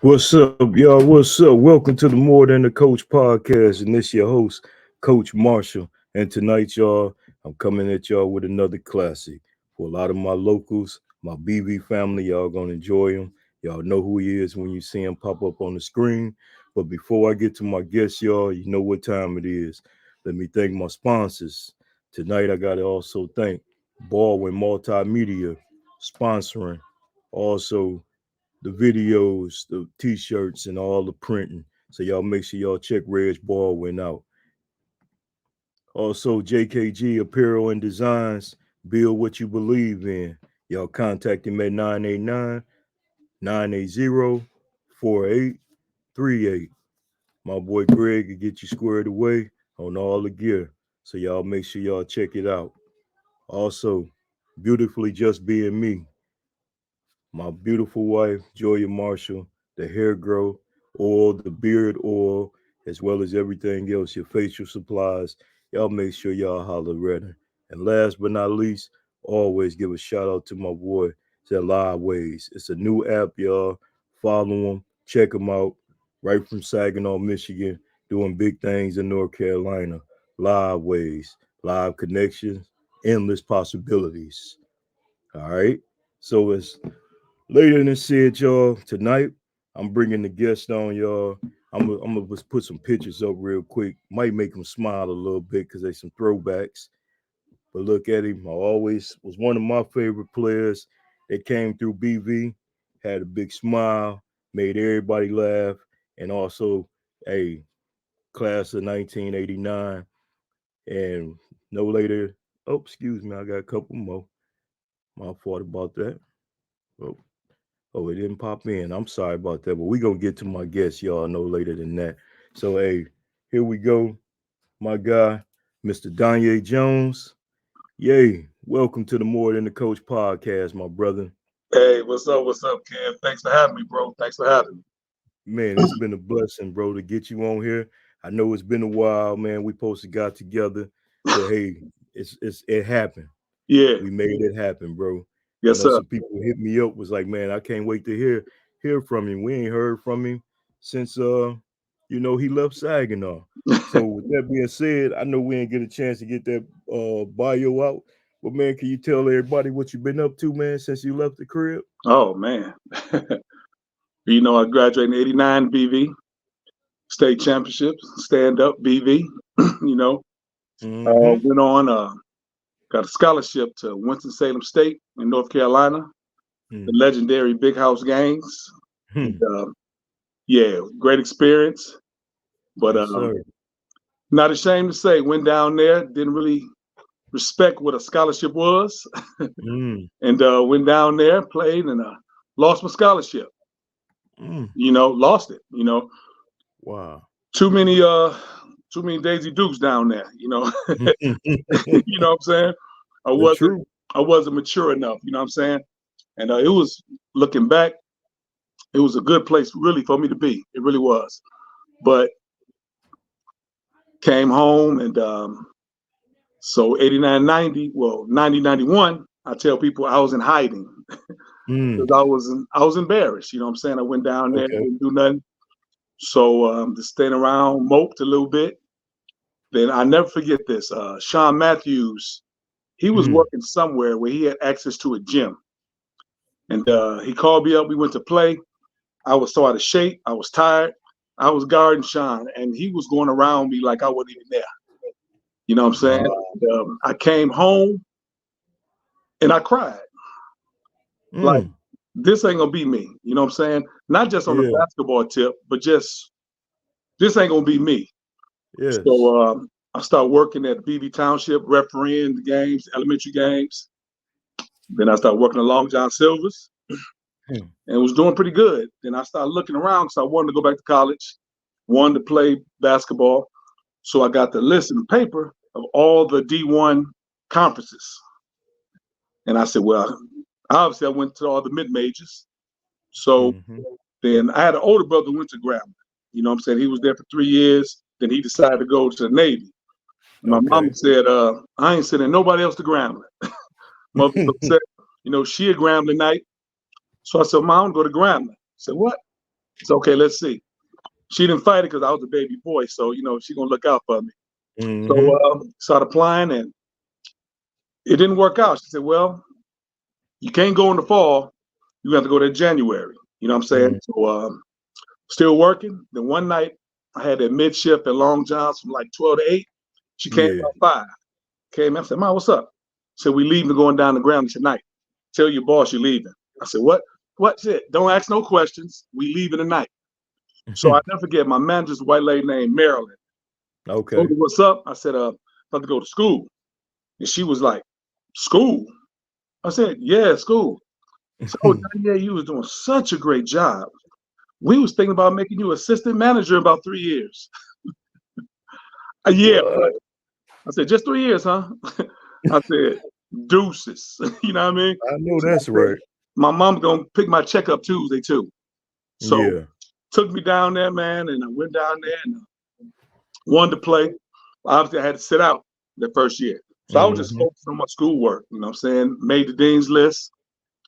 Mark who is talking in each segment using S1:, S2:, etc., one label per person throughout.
S1: What's up, y'all? What's up? Welcome to the More Than the Coach podcast, and this your host, Coach Marshall. And tonight, y'all, I'm coming at y'all with another classic. For a lot of my locals, my BV family, y'all gonna enjoy him. Y'all know who he is when you see him pop up on the screen. But before I get to my guests, y'all, you know what time it is. Let me thank my sponsors. Tonight, I gotta also thank Baldwin Multimedia sponsoring. Also, the videos, the t-shirts, and all the printing. So y'all make sure y'all check Reg Baldwin out. Also, JKG Apparel and Designs, build what you believe in. Y'all contact him at 989-980-4838. My boy Greg will get you squared away on all the gear. So y'all make sure y'all check it out. Also, beautifully just being me. My beautiful wife, Joya Marshall, the hair grow oil, the beard oil, as well as everything else, your facial supplies. Y'all make sure y'all holler at her. And last but not least, always give a shout out to my boy, Live Ways. It's a new app, y'all. Follow him, check him out. Right from Saginaw, Michigan, doing big things in North Carolina. Live Ways, live connections, endless possibilities. All right. So it's later than said, y'all, tonight I'm bringing the guest on, y'all. I'm gonna just put some pictures up real quick. Might make them smile a little bit because they some throwbacks. But look at him. I always was one of my favorite players that came through BV, had a big smile, made everybody laugh, and also a class of 1989. And no later, oh, excuse me, I got a couple more. My fault about that. Oh, Oh, it didn't pop in. I'm sorry about that, but we gonna get to my guest, y'all no later than that. So hey, here we go. My guy, Mr. Donyea Jones. Yay. Welcome to the More Than the Coach podcast, my brother.
S2: Hey, what's up? What's up, Ken? Thanks for having me, bro. Thanks for having
S1: Man, it's been a blessing, bro, to get you on here. I know it's been a while, man. We supposed to got together, but
S2: me.
S1: hey, it happened.
S2: Yeah,
S1: We made it happen, bro. I
S2: yes,
S1: know
S2: sir.
S1: some people hit me up was like, man, I can't wait to hear from him. We ain't heard from him since he left Saginaw. So with that being said, I know we ain't get a chance to get that bio out. But man, can you tell everybody what you've been up to, man, since you left the crib?
S2: Oh man, I graduated in '89 BV state championships, stand up BV. you know,
S1: Mm-hmm.
S2: went on, got a scholarship to Winston Salem State in North Carolina, the legendary Big House Games. And,
S1: Hmm.
S2: yeah, great experience. But
S1: Yes, sir.
S2: not ashamed to say, went down there, didn't really respect what a scholarship was,
S1: Mm.
S2: and went down there, played, and lost my scholarship.
S1: Mm.
S2: Lost it.
S1: Wow.
S2: Too many too many Daisy Dukes down there. You know what I'm saying? I
S1: The
S2: wasn't
S1: truth.
S2: I wasn't mature enough. You know what I'm saying? And it was looking back, it was a good place really for me to be. It really was. But came home and so 89, 90, well 90, 91. I tell people I was in hiding
S1: Mm.
S2: because I was embarrassed. You know what I'm saying? I went down there,
S1: Okay.
S2: didn't do nothing. So just staying around, moped a little bit. Then I never forget this. Sean Matthews, he was
S1: Mm.
S2: working somewhere where he had access to a gym. And he called me up. We went to play. I was so out of shape. I was tired. I was guarding Sean, and he was going around me like I wasn't even there. You know what I'm saying?
S1: Wow.
S2: And, I came home and I cried. Like,
S1: Mm.
S2: this ain't going to be me. You know what I'm saying? Not just on the
S1: Yeah.
S2: basketball tip, but just this ain't going to be me.
S1: Yes.
S2: So I started working at BB Township, refereeing the games, elementary games. Then I started working at Long John Silver's
S1: Hmm.
S2: and was doing pretty good. Then I started looking around because I wanted to go back to college, wanted to play basketball. So I got the list and paper of all the D1 conferences. And I said, well, obviously I went to all the mid majors. So
S1: Mm-hmm.
S2: then I had an older brother who went to Grambling. You know what I'm saying? He was there for 3 years. Then he decided to go to the Navy. And my mom
S1: Okay.
S2: said, I ain't sending nobody else to Grambling. Mother said, she a Grambling night. So I said, Mom, go to Grambling. I said, what? So okay, let's see. She didn't fight it because I was a baby boy, so she gonna look out for me.
S1: Mm-hmm.
S2: So started applying, and it didn't work out. She said, "Well, you can't go in the fall. You have to go there in January." You know what I'm saying? So still working. Then one night I had that mid shift at Long John's from like 12 to 8. She came
S1: Yeah.
S2: about 5. Came in, I said, "Ma, what's up?" Said, "We leaving, going down the ground tonight. Tell your boss you're leaving." I said, "What? What's it? Don't ask no questions. We leaving tonight." So I never forget, my manager's a white lady named Marilyn.
S1: Okay.
S2: Told her, "What's up?" I said, "About to go to school." And she was like, "School?" I said, "Yeah, school." So, "Oh, yeah, you was doing such a great job. We was thinking about making you assistant manager in about 3 years." Yeah,
S1: What?
S2: I said, "Just 3 years, huh?" I said, "Deuces." You know what I mean?
S1: I know
S2: So I
S1: that's
S2: said,
S1: right.
S2: my mom's gonna pick my check up Tuesday too. So
S1: Yeah.
S2: took me down there, man, and I went down there and wanted to play. Obviously, I had to sit out the first year. So I was just
S1: Mm-hmm.
S2: focused on my schoolwork, you know what I'm saying? Made the dean's list.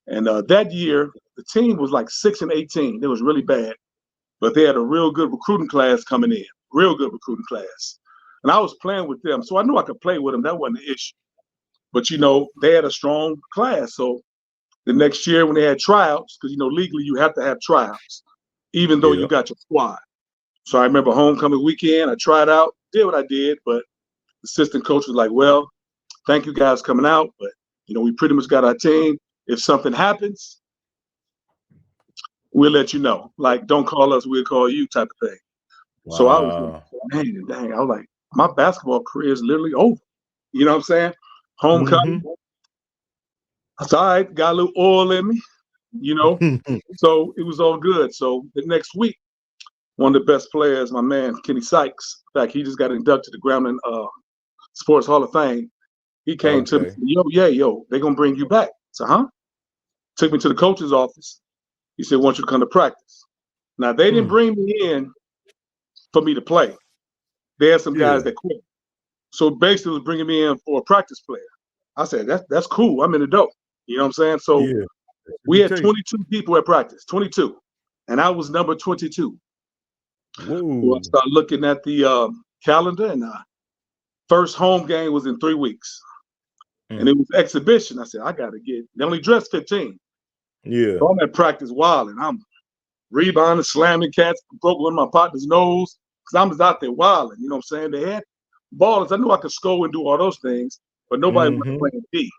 S2: And that year, the team was like 6-18. It was really bad. But they had a real good recruiting class coming in, real good recruiting class. And I was playing with them. So I knew I could play with them. That wasn't the issue. But, they had a strong class. So the next year when they had tryouts, because, legally you have to have tryouts, even though you
S1: Yeah.
S2: got your squad. So I remember homecoming weekend, I tried out, did what I did, but the assistant coach was like, "Well, thank you guys coming out, but we pretty much got our team. If something happens, we'll let you know. Like, don't call us, we'll call you," type of thing. So I was
S1: Wow.
S2: like, man, dang, I was like, my basketball career is literally over. You know what I'm saying? Homecoming.
S1: Mm-hmm.
S2: That's all right, got a little oil in me. So it was all good. So the next week, one of the best players, my man Kenny Sykes. In fact, he just got inducted to the Grambling Sports Hall of Fame. He came to me,
S1: Okay.
S2: yo, they're gonna bring you back. So, huh? Took me to the coach's office. He said, "Want you to come to practice." Now they didn't
S1: Hmm.
S2: bring me in for me to play. They had some guys
S1: Yeah.
S2: that quit. So basically, it was bringing me in for a practice player. I said, "That's cool. I'm in the dope." You know what I'm saying? So
S1: Yeah. That's what
S2: we
S1: it
S2: had
S1: takes.
S2: 22 people at practice, 22, and I was number 22. So I
S1: Whoa.
S2: started looking at the calendar, and first home game was in 3 weeks. And
S1: Mm.
S2: it was exhibition. I said, I got to get, they only dressed 15.
S1: Yeah.
S2: So I'm at practice wilding. I'm rebounding, slamming cats, broke one of my partner's nose. Because I'm just out there wilding. You know what I'm saying? They had ballers. I knew I could score and do all those things, but nobody was
S1: Mm-hmm.
S2: playing D.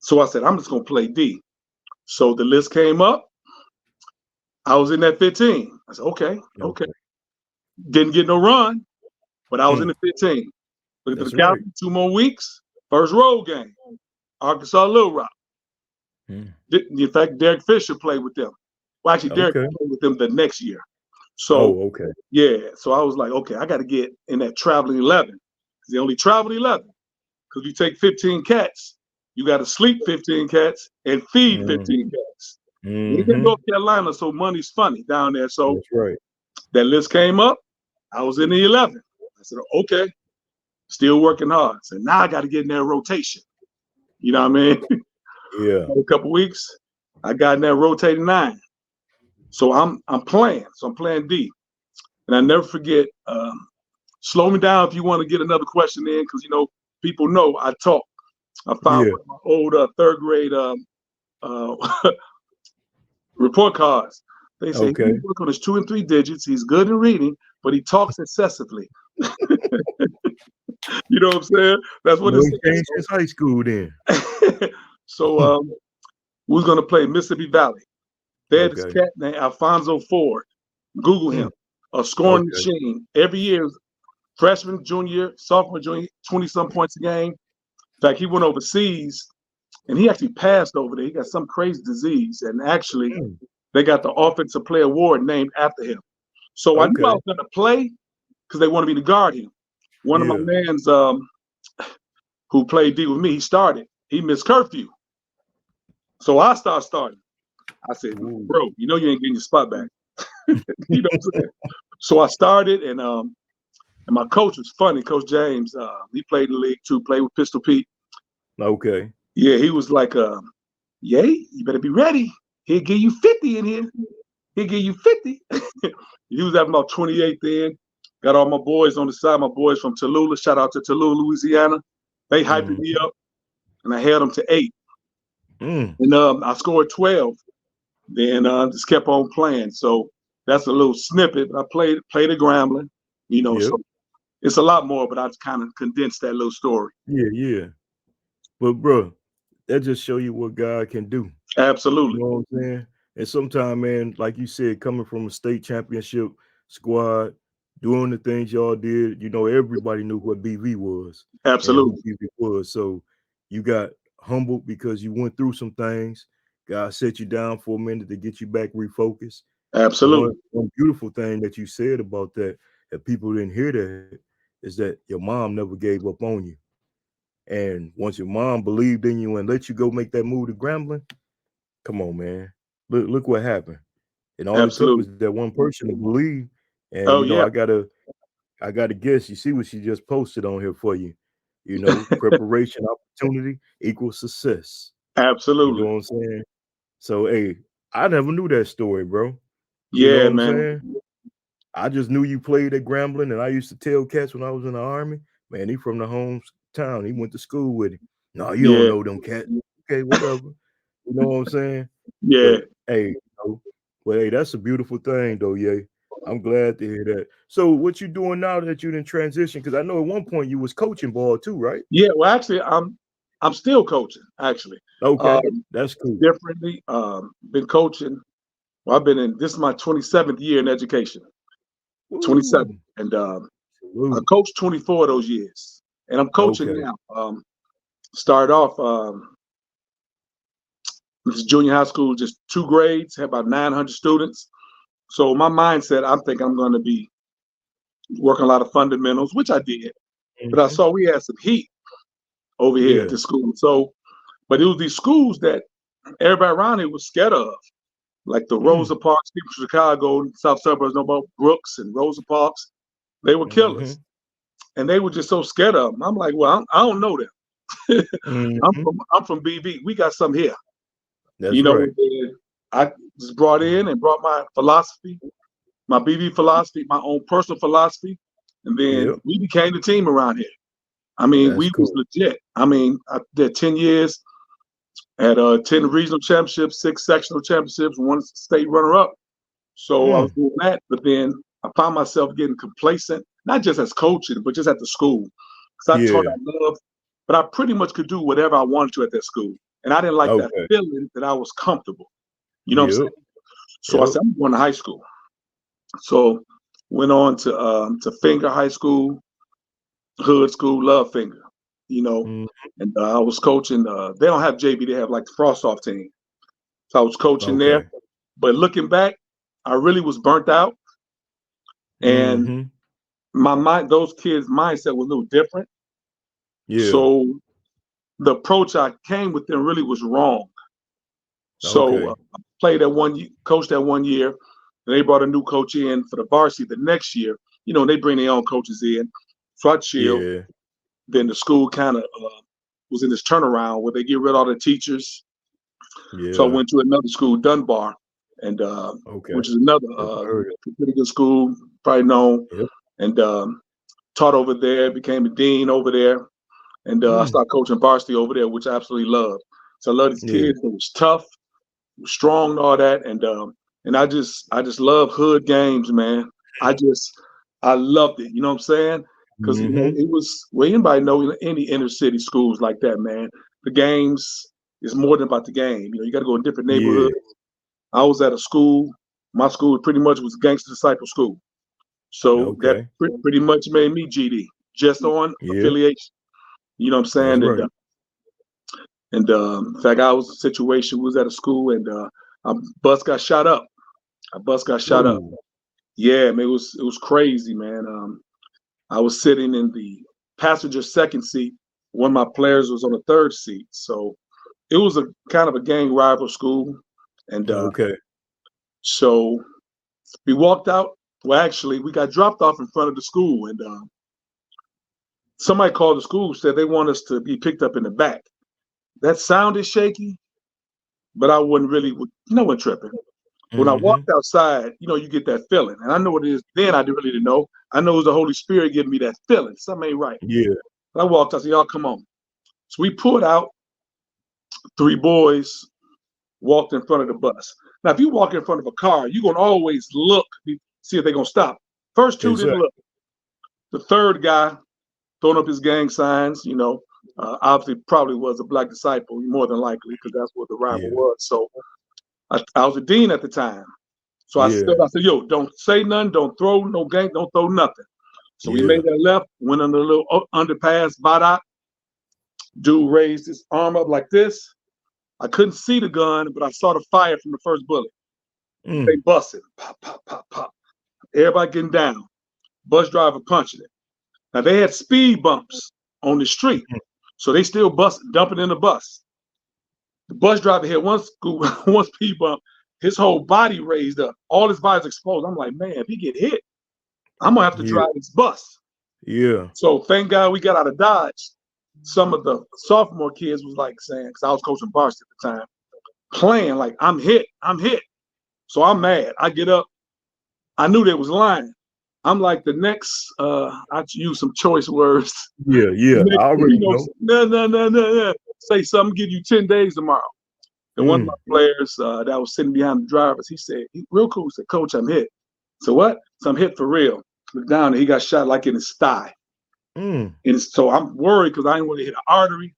S2: So I said, I'm just going to play D. So the list came up. I was in that 15. I said, okay, okay.
S1: Okay.
S2: Didn't get no run, but I was in
S1: Mm.
S2: the 15. Look at the
S1: That's right.
S2: calendar, 2 more weeks. First road game, Arkansas Little Rock.
S1: Mm.
S2: In fact, Derek Fisher played with them. Well, actually, Derek
S1: Okay.
S2: played with them the next year. So,
S1: Oh, okay.
S2: yeah. So I was like, okay, I got to get in that traveling 11. Because they only traveled 11. Because you take 15 cats, you got to sleep 15 cats and feed
S1: Mm.
S2: 15 cats. We in
S1: Mm-hmm.
S2: North Carolina, so money's funny down there. So
S1: That's right.
S2: that list came up. I was in the 11. I said, okay, still working hard. So now I got to get in that rotation. You know what I mean?
S1: Yeah.
S2: A couple weeks, I got in that rotating 9. So I'm playing. So I'm playing D. And I never forget, slow me down if you want to get another question in, because people know I talk. I found
S1: Yeah.
S2: one of my old third grade uh, report cards. They say he
S1: Okay.
S2: work on his 2 and 3 digits. He's good in reading, but he talks excessively. You know what I'm saying? That's what
S1: No,
S2: it
S1: he
S2: says.
S1: changed since high school then.
S2: So we was gonna play Mississippi Valley. They had this
S1: Okay.
S2: cat named Alfonso Ford. Google
S1: Mm.
S2: him. A scoring
S1: Okay.
S2: machine. Every year, freshman, junior, sophomore, junior, 20-some points a game. In fact, he went overseas and he actually passed over there. He got some crazy disease. And actually,
S1: Mm.
S2: they got the Offensive Player Award named after him. So I knew I
S1: Okay.
S2: was going to play because they wanted me to guard him. One of my
S1: Yeah.
S2: mans who played D with me, he started. He missed curfew. So I starting. I said,
S1: Ooh.
S2: bro, you ain't getting your spot back. You know what I'm saying? So I started, and my coach was funny. Coach James, he played in the league too, played with Pistol Pete.
S1: Okay.
S2: Yeah, he was like, Yay, you better be ready. He'll give you 50 in here. He'll give you 50. He was having about 28 then. Got all my boys on the side, my boys from Tallulah. Shout out to Tallulah, Louisiana. They hyped me
S1: Mm-hmm.
S2: up, and I held them to 8.
S1: Mm.
S2: And I scored 12. Then just kept on playing. So that's a little snippet. I played at Grambling,
S1: Yep.
S2: so it's a lot more, but I just kind of condensed that little story.
S1: Yeah, yeah. But bro, that just show you what God can do. You
S2: Absolutely.
S1: know what I'm saying? And sometimes, man, like you said, coming from a state championship squad, doing the things y'all did, everybody knew what BV was and who
S2: Absolutely.
S1: BV was. So you got humbled because you went through some things. God set you down for a minute to get you back refocused. And one,
S2: Absolutely.
S1: one beautiful thing that you said about that people didn't hear that, is that your mom never gave up on you. And once your mom believed in you and let you go make that move to Grambling, come on, man. Look what happened. And all it took was
S2: Absolutely.
S1: that one person to believe. And
S2: Oh, yeah.
S1: I gotta guess. You see what she just posted on here for you. Preparation, opportunity equals success. You know
S2: Absolutely.
S1: what I'm saying? So hey, I never knew that story, bro. You know
S2: Yeah,
S1: what I'm
S2: man.
S1: saying? I just knew you played at Grambling, and I used to tell cats when I was in the army, man, he from the hometown. He went to school with him. No, you don't
S2: Yeah.
S1: know them cats. Okay, whatever. You know what I'm saying?
S2: Yeah.
S1: But hey, that's a beautiful thing though, yeah. I'm glad to hear that. So what you doing now that you didn't transition? Because I know at one point you was coaching ball too, right?
S2: Yeah. Well, actually, I'm still coaching, actually.
S1: Okay,
S2: Um,
S1: that's cool.
S2: Differently. Been coaching. Well, I've been in this is my 27th year in education. 27.
S1: Woo.
S2: And I
S1: Salute.
S2: coached 24 of those years. And I'm coaching
S1: Okay.
S2: now. Started off this junior high school, just 2 grades, had about 900 students. So my mindset, I'm thinking I'm going to be working a lot of fundamentals, which I did. But I
S1: Hmm.
S2: saw we had some heat over here at
S1: Yeah.
S2: the school. So, but it was these schools that everybody around here was scared of, like the
S1: Mm.
S2: Rosa Parks, people from Chicago, South suburbs know about Brooks and Rosa Parks. They were
S1: Hmm.
S2: killers. And they were just so scared of them. I'm like, well, I don't know them.
S1: Hmm.
S2: I'm from BV. We got some here.
S1: That's right.
S2: I was brought in and brought my philosophy, my BB philosophy, my own personal philosophy, and then
S1: Yep.
S2: we became the team around here. I mean,
S1: That's
S2: we was
S1: cool.
S2: legit. I mean, I did 10 years, had 10 regional championships, 6 sectional championships, 1 state runner-up. So I was
S1: Mm.
S2: doing that, but then I found myself getting complacent, not just as coaching, but just at the school. Because I taught
S1: Yeah.
S2: I love, but I pretty much could do whatever I wanted to at that school. And I didn't like that
S1: Okay.
S2: feeling that I was comfortable. You know what I'm
S1: Yep.
S2: saying? So I
S1: Yep.
S2: said, I'm going to high school. So went on to Finger High School, Hood School, love Finger, you know.
S1: Mm.
S2: And I was coaching. They don't have JV; they have like the Frost Off team. So I was coaching there.
S1: Okay.
S2: But looking back, I really was burnt out, and
S1: Hmm.
S2: my mind, those kids' mindset was a little different.
S1: Yeah.
S2: So the approach I came with them really was wrong. So
S1: Okay.
S2: I played that coached that 1 year. And they brought a new coach in for the varsity the next year. They bring their own coaches in. So I chilled.
S1: Yeah.
S2: Then the school kind of was in this turnaround where they get rid of all the teachers. So I
S1: Yeah.
S2: went to another school, Dunbar, and
S1: Okay.
S2: which is another
S1: Never heard of
S2: pretty good school, probably known,
S1: it. Yep.
S2: and taught over there, became a dean over there, and I
S1: Mm.
S2: started coaching varsity over there, which I absolutely love. So I love these
S1: Yeah.
S2: kids. It was tough, strong, and all that, and I just love hood games, man. I loved it. You know what I'm saying? Because
S1: Hmm.
S2: it was well, anybody know any inner city schools like that, man. The games is more than about the game. You got to go in different
S1: Yeah.
S2: neighborhoods. I was at a school. My school pretty much was gangster disciple school, so that
S1: Okay.
S2: pretty much made me GD just on
S1: Yeah.
S2: affiliation. You know what I'm
S1: That's
S2: saying? And
S1: right.
S2: in fact, I was a situation was at a school and a bus got shot up. A bus got shot up.
S1: Whoa.
S2: Yeah, man, it was crazy, man. I was sitting in the passenger second seat. One of my players was on the third seat. So it was a kind of a gang rival school. And
S1: Okay.
S2: so we walked out. Well, actually, we got dropped off in front of the school. And somebody called the school, said they want us to be picked up in the back. That sounded shaky, but I wasn't really, no one tripping. When I
S1: Mm-hmm.
S2: walked outside, you get that feeling. And I know what it is. Then I really didn't know. I know it was the Holy Spirit giving me that feeling. Something ain't right.
S1: Yeah.
S2: But I walked out, I said, y'all come on. So we pulled out, three boys walked in front of the bus. Now, if you walk in front of a car, you're going to always look, see if they're going to stop. First two didn't
S1: Exactly.
S2: look. The third guy throwing up his gang signs, obviously probably was a black disciple, more than likely, because that's what the rival
S1: Yeah.
S2: was. So I was a dean at the time. So I
S1: Yeah.
S2: stood, I said, yo, don't say nothing, don't throw no gang, don't throw nothing. So we
S1: Yeah.
S2: made that left, went under a little underpass, Badat. Dude raised his arm up like this. I couldn't see the gun, but I saw the fire from the first bullet. They
S1: Mm.
S2: busted. Pop, pop, pop, pop. Everybody getting down. Bus driver punching it. Now they had speed bumps on the street.
S1: Mm.
S2: So they still dumping in the bus. The bus driver hit one one speed bump. His whole body raised up. All his body's exposed. I'm like, man, if he get hit, I'm gonna have to
S1: Yeah.
S2: drive this bus.
S1: Yeah.
S2: So thank God we got out of Dodge. Some of the sophomore kids was like saying, because I was coaching varsity at the time, playing like I'm hit, I'm hit. So I'm mad. I get up. I knew they was lying. I'm like the next. I use some choice words.
S1: Yeah. Yeah. I already know.
S2: No, no, no, no, no. Say something. Give you 10 days tomorrow. And one of my
S1: Mm.
S2: players that was sitting behind the drivers, he said, real cool. He said, Coach, I'm hit. So what? So I'm hit for real. Look down, and he got shot like in his thigh.
S1: Mm.
S2: And so I'm worried because I didn't want to hit an artery.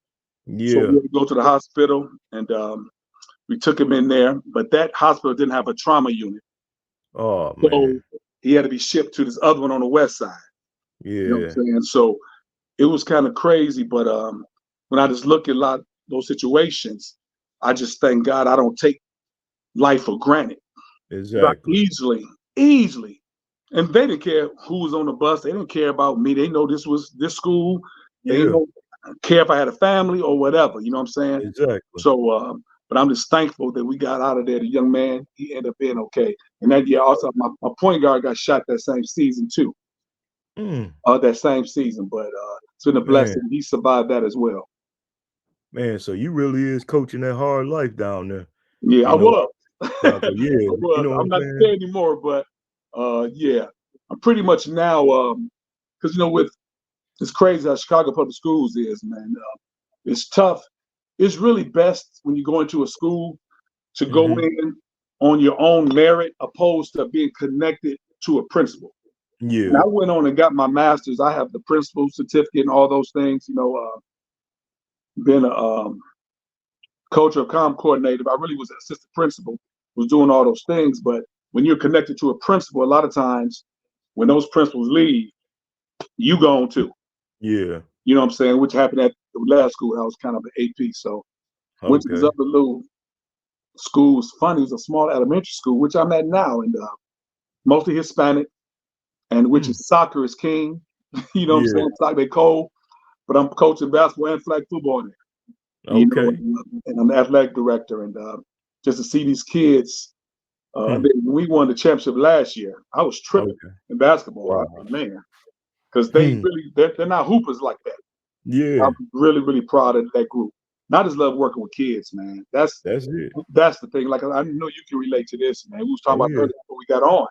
S2: So we
S1: Yeah.
S2: had to go to the hospital, and we took him in there. But that hospital didn't have a trauma unit.
S1: Oh
S2: So
S1: man.
S2: he had to be shipped to this other one on the west side. You know what I'm
S1: Yeah.
S2: saying? So it was kind of crazy. But when I just look at a lot of those situations, I just thank God I don't take life for granted. I
S1: Exactly.
S2: easily. And they didn't care who was on the bus. They didn't care about me. They know this was this school. They didn't
S1: Yeah.
S2: care if I had a family or whatever. You know what I'm saying?
S1: Exactly.
S2: So, but I'm just thankful that we got out of there. The young man, he ended up being okay. And that year, also, my point guard got shot that same season too.
S1: Mm.
S2: That same season, but it's been a
S1: Man.
S2: blessing. He survived that as well.
S1: Man. So you really is coaching that hard life down there.
S2: Yeah, I
S1: You know.
S2: was.
S1: Down there. Yeah.
S2: I
S1: You
S2: was.
S1: know what
S2: I'm
S1: I'm
S2: not
S1: saying?
S2: there anymore, but yeah, I'm pretty much now. Because with it's crazy how Chicago public schools is, man. It's tough. It's really best when you go into a school to go
S1: Mm-hmm.
S2: in on your own merit, opposed to being connected to a principal. And I
S1: Yeah.
S2: went on and got my master's. I have the principal certificate and all those things. Been a culture of comm coordinator. I really was an assistant principal, was doing all those things. But when you're connected to a principal, a lot of times when those principals leave, you go on too.
S1: Yeah.
S2: You know what I'm saying? Which happened at the last school. I was kind of an AP. So went to this
S1: Okay.
S2: other little school. It's funny. It was a small elementary school, which I'm at now, and mostly Hispanic, and which
S1: Mm.
S2: is soccer is king. You know what I'm
S1: Yeah.
S2: saying? Soccer they cold, but I'm coaching basketball and flag football there.
S1: Okay.
S2: And I'm the athletic director, and just to see these kids.
S1: Hmm.
S2: We won the championship last year. I was tripping
S1: Okay.
S2: in basketball. I
S1: Wow.
S2: was like, man, because
S1: Hmm.
S2: they're not hoopers like that. I'm
S1: Yeah.
S2: really really proud of that group. And I just love working with kids, man.
S1: That's it.
S2: That's the thing. Like I know you can relate to this, man. We was talking
S1: Oh
S2: about
S1: yeah.
S2: earlier before we got on,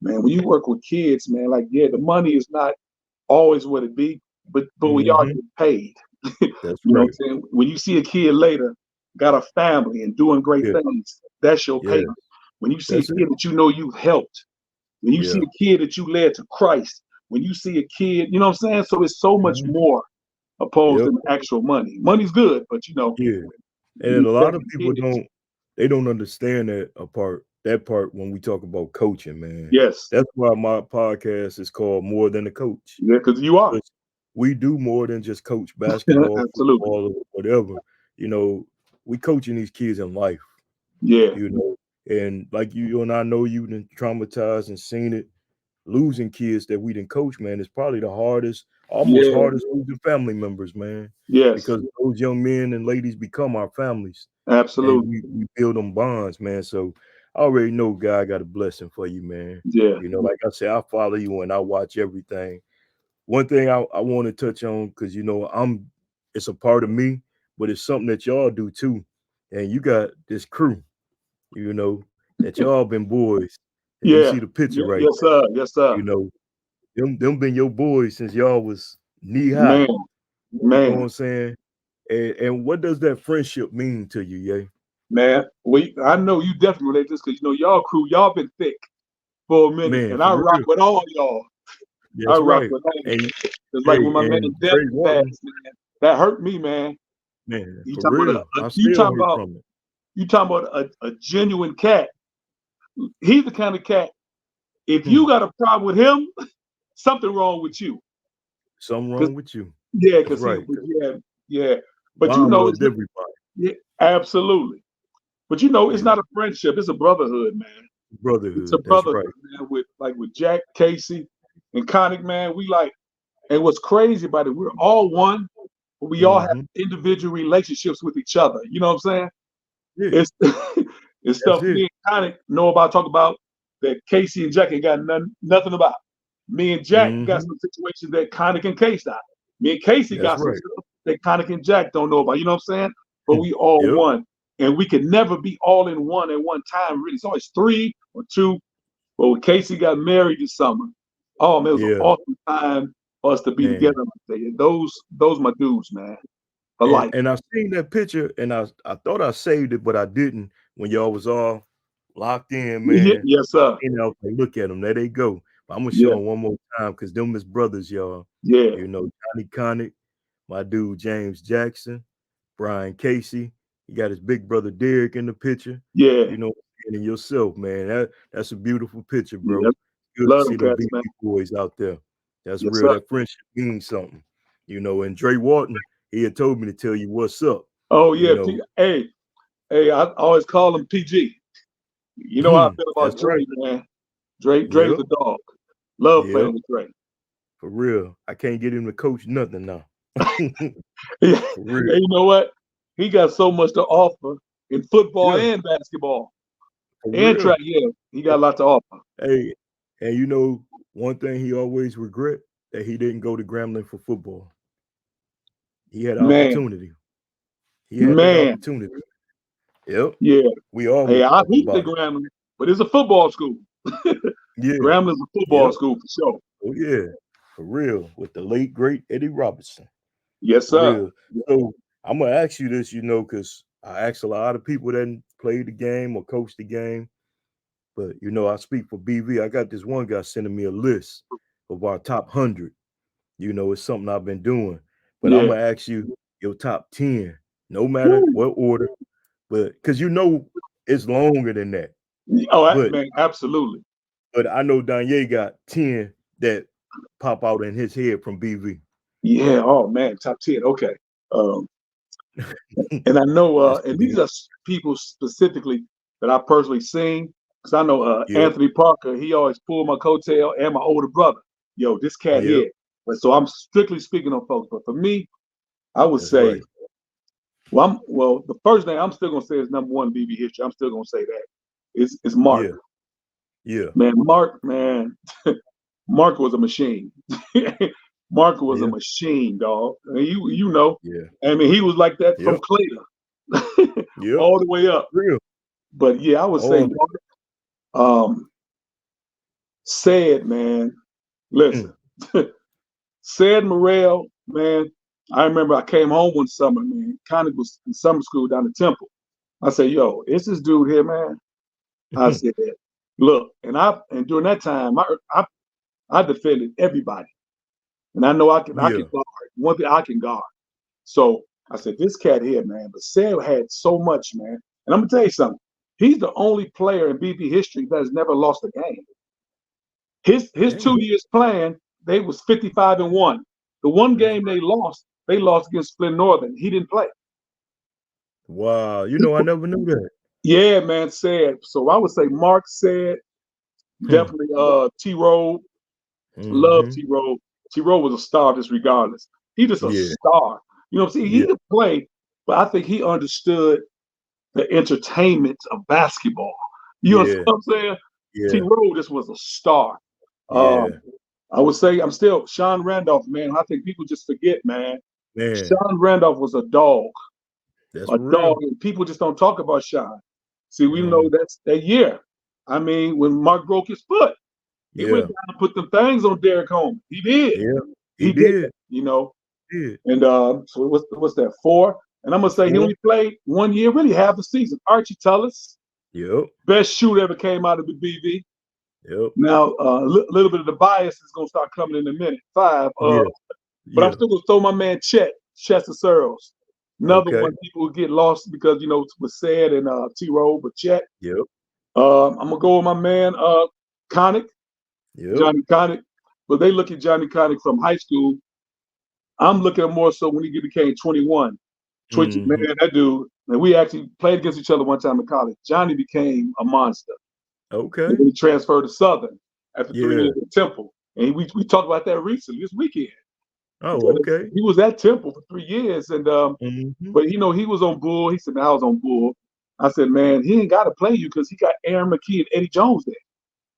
S2: man. When you work with kids, man, like yeah, the money is not always what it be, but we are
S1: Mm-hmm.
S2: getting paid.
S1: That's
S2: You know what
S1: right.
S2: I'm saying? When you see a kid later got a family and doing great
S1: Yeah.
S2: things, that's your
S1: Yeah.
S2: payment. When you see a
S1: That's it.
S2: kid that you know you've helped, when you see
S1: Yeah.
S2: a kid that you led to Christ, when you see a kid, you know what I'm saying? So it's so much
S1: Hmm.
S2: more opposed
S1: Yep.
S2: than actual money. Money's good, but
S1: Yeah. And
S2: you
S1: a
S2: got
S1: lot of people
S2: kids.
S1: don't understand that part when we talk about coaching, man.
S2: Yes.
S1: That's why my podcast is called More Than a Coach.
S2: Yeah, because you are.
S1: 'Cause we do more than just coach basketball,
S2: Absolutely.
S1: football, or whatever. You know, we coaching these kids in life,
S2: Yeah.
S1: you know. And like you and I know you've been traumatized and seen it. Losing kids that we didn't coach, man, is probably the hardest, almost
S2: Yeah.
S1: hardest losing family members, man.
S2: Yes.
S1: Because those young men and ladies become our families and
S2: Absolutely.
S1: we build them bonds, man. So I already know God got a blessing for you, man.
S2: Yeah.
S1: You know, like I said, I follow you and I watch everything. One thing I want to touch on, because it's a part of me, but it's something that y'all do too. And you got this crew, you know. that y'all been boys. And you
S2: Yeah.
S1: see the picture right
S2: Yes, sir. Yes,
S1: there.
S2: sir.
S1: You know, them been your boys since y'all was knee high.
S2: Man,
S1: You know what
S2: man,
S1: I'm saying? And what does that friendship mean to you, Ye?
S2: man. I know you definitely relate this because y'all crew, y'all been thick for a minute,
S1: Man,
S2: and
S1: for
S2: I rock
S1: real.
S2: with all y'all. I
S1: That's
S2: rock
S1: right.
S2: with all.
S1: And
S2: It's like
S1: hey,
S2: when my man
S1: and
S2: Death
S1: Dre Walton,
S2: passed, man. That hurt me, man.
S1: man,
S2: You
S1: for
S2: talking about
S1: real. I still hurt from it.
S2: you talking about a genuine cat. He's the kind of cat. If
S1: Hmm.
S2: you got a problem with him, something wrong with you.
S1: Something
S2: Cause
S1: wrong with you.
S2: yeah,
S1: That's
S2: cause he,
S1: right.
S2: but yeah. But
S1: Mom
S2: it's
S1: loved
S2: not,
S1: everybody.
S2: yeah, absolutely. But it's
S1: Yeah.
S2: not a friendship. It's a brotherhood, man. It's a
S1: Brotherhood. That's
S2: brotherhood,
S1: right.
S2: man. With Jack, Casey, and Connick, man. We like, and what's crazy about it, we're all one, but we all have
S1: Hmm.
S2: individual relationships with each other. You know what I'm saying?
S1: Yeah.
S2: It's it's
S1: That's
S2: stuff
S1: it.
S2: me and Connick know about, talk about that Casey and Jack ain't got nothing about. Me and Jack got
S1: Hmm.
S2: some situations that Connick and Casey got. Me and Casey
S1: That's
S2: got some
S1: right.
S2: stuff that Connick and Jack don't know about. You know what I'm saying? But
S1: Hmm.
S2: we all
S1: Yep.
S2: one. And we can never be all in one at one time, really. It's always three or two. But when Casey got married this summer, oh man, it was an
S1: Yeah.
S2: awesome time for us to be
S1: Man.
S2: together. Those my dudes, man. For life.
S1: And I seen that picture and I thought I saved it, but I didn't when y'all was all locked in, man.
S2: Yes, sir.
S1: You know, like, look at them. There they go. But I'm gonna show
S2: Yeah,
S1: them one more time because them is brothers, y'all.
S2: yeah,
S1: You know, Johnny Connick, my dude James Jackson, Brian Casey. You got his big brother Derek in the picture.
S2: yeah,
S1: You know, and yourself, man. That's a beautiful picture,
S2: yeah.
S1: bro. Good to
S2: Love
S1: see
S2: them
S1: them
S2: cats, man.
S1: BB boys out there. That's
S2: Yes,
S1: real.
S2: sir.
S1: That friendship means something. You know, and Dre Walton, he had told me to tell you what's up.
S2: Oh
S1: You
S2: yeah,
S1: know,
S2: hey, I always call him PG. You know how I feel about
S1: that's
S2: Dre,
S1: right.
S2: man. Dre's
S1: Yep,
S2: the dog. Love
S1: yep,
S2: playing with Dre.
S1: for real. I can't get him to coach nothing now.
S2: Yeah.
S1: For real,
S2: Hey, you know what? He got so much to offer in football
S1: yeah,
S2: and basketball
S1: for
S2: and track.
S1: real.
S2: Yeah, he got a lot to offer.
S1: Hey, and you know, one thing he always regret that he didn't go to Grambling for football. He had
S2: Man,
S1: opportunity. He had that
S2: man.
S1: opportunity. Yep.
S2: Yeah.
S1: We
S2: Hey,
S1: always
S2: I
S1: talk
S2: hooped at
S1: about it.
S2: Grambling, but it's a football school.
S1: Yeah.
S2: Grambling's a football
S1: Yep.
S2: school for sure.
S1: Oh yeah. For real. With the late great Eddie Robertson.
S2: Yes,
S1: For
S2: sir.
S1: real. So I'm gonna ask you this, because I ask a lot of people that played the game or coached the game. But I speak for BV. I got this one guy sending me a list of our top 100. It's something I've been doing. But I'm
S2: Yeah.
S1: gonna ask you your top 10, no matter
S2: Woo.
S1: what order. But because it's longer than that.
S2: Oh,
S1: But
S2: man, absolutely.
S1: I know Donyea got 10 that pop out in his head from BV.
S2: Yeah. Oh man, top 10. Okay. Um, and I know,
S1: That's
S2: and
S1: me.
S2: these are people specifically that I personally seen. Because I know
S1: Yep.
S2: Anthony Parker, he always pulled my coattail, and my older brother. Yo, this cat
S1: Yep.
S2: here. But so I'm strictly speaking on folks. But for me, I would
S1: That's
S2: say,
S1: right.
S2: the first thing I'm still gonna say is number one BB history. I'm still gonna say that. It's Mark.
S1: Yeah. Yeah.
S2: Man, Mark was a machine. Mark was a
S1: Yeah.
S2: machine, dog. And you know,
S1: Yeah.
S2: I mean, he was like that from
S1: Yep.
S2: Clayton
S1: Yep.
S2: all the way up.
S1: Real.
S2: But yeah, I would say
S1: All
S2: Mark. Said, man,
S1: mm,
S2: listen, said Morrell, man. I remember I came home one summer, man. Connick was in summer school down at Temple. I said, yo, it's this dude here, man. I said, look, and during that time, I defended everybody. And I know I can
S1: yeah.
S2: guard. One thing I can guard. So I said, this cat here, man. But Sam had so much, man. And I'm gonna tell you something. He's the only player in BP history that has never lost a game. His
S1: Damn.
S2: 2 years playing, they was 55-1. The one
S1: That's
S2: game
S1: right.
S2: they lost against Flint Northern. He didn't play.
S1: Wow. I never knew that.
S2: Yeah, man, said. So I would say Mark said,
S1: Hmm.
S2: definitely T Rowe. Love
S1: Mm-hmm.
S2: T Rowe. T Rowe was a star just regardless. He just a
S1: Yeah.
S2: star. You know what I'm saying? He
S1: Yeah.
S2: could play, but I think he understood the entertainment of basketball. You understand
S1: Yeah.
S2: what I'm saying? T.
S1: Yeah.
S2: Rowe just was a star. Um,
S1: Yeah.
S2: I would say I'm still Sean Randolph, man. I think people just forget, man.
S1: Man.
S2: Sean Randolph was a dog,
S1: That's real.
S2: and people just don't talk about Sean. See, we know that's that year. I mean, when Mark broke his foot, he went
S1: Yeah.
S2: down and put them things on Derrick Holmes. He did.
S1: Yeah. He
S2: He did that,
S1: did.
S2: you know.
S1: Did.
S2: And so what's that, 4? And I'm gonna say he
S1: 4.
S2: only played 1 year, really half the season. Archie Tullis,
S1: Yep.
S2: best shooter ever came out of the BV.
S1: Yep.
S2: Now, a little bit of the bias is gonna start coming in a minute. 5.
S1: Yeah.
S2: But I'm
S1: Yeah.
S2: still gonna throw my man Chester Searles. Another
S1: Okay.
S2: one people get lost because was said and T-Row, but Chet.
S1: Yep.
S2: I'm gonna go with my man Connick,
S1: Yep.
S2: Johnny Connick. But they look at Johnny Connick from high school. I'm looking at more so when he became 21. Man,
S1: Mm-hmm.
S2: that dude, and we actually played against each other one time in college. Johnny became a monster. And
S1: Okay.
S2: then he transferred to Southern after 3
S1: Yeah.
S2: years at Temple. And we talked about that recently this weekend.
S1: Oh,
S2: Because
S1: okay.
S2: he was at Temple for 3 years. And
S1: Mm-hmm.
S2: but he was on Bull. He said, man, I was on Bull. I said, man, he ain't gotta play you because he got Aaron McKee and Eddie Jones there.